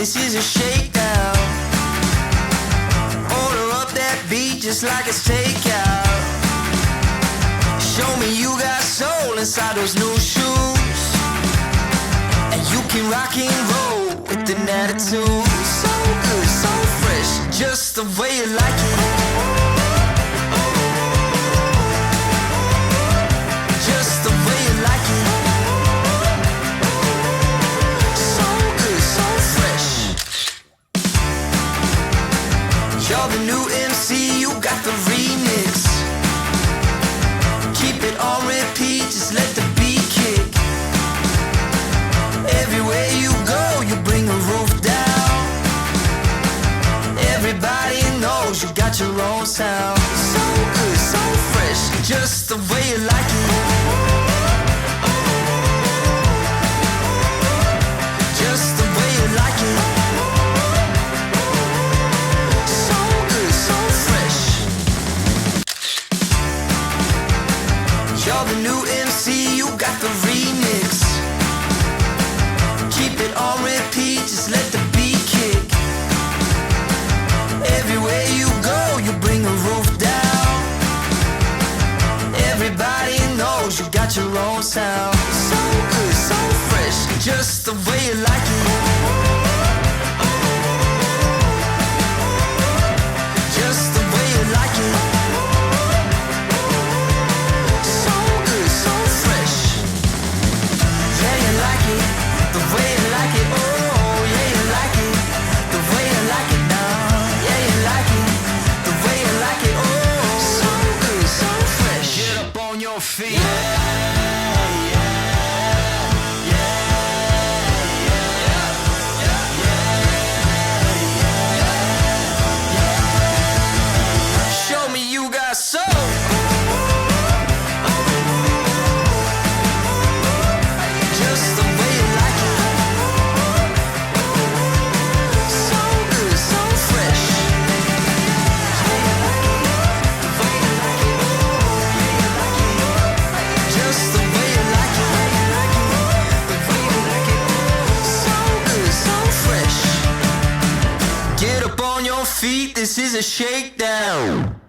this is a shakedown. Order up that beat just like it's takeout. Show me you got soul inside those new shoes, and you can rock and roll with an attitude. So good, so fresh, just the way you like it. Just the way you like it. So good, so fresh. You're the new MC, you got the remix. Keep it on repeat, just let the beat kick. Everywhere you go, you bring the roof down. Everybody knows you got your own sound. So good, so fresh, just the way you like it. Just the way you like it. So good, so fresh. You're the new MC, you got the remix. Keep it on repeat, just let the beat kick. Everywhere you go, you bring the roof down. Everybody knows you got your own sound. So good, so fresh, just the way you like it. Just the way you like it. So good, so fresh. Yeah, you like it, the way you like it. Oh, yeah, you like it, the way you like it now. Yeah, you like it, the way you like it. Oh, so good, so fresh. Get up on your feet. Show me you got soul. Just the way you like it. So good, so fresh. Just the way you like it. So good, so fresh. Get up on your feet, this is a shakedown.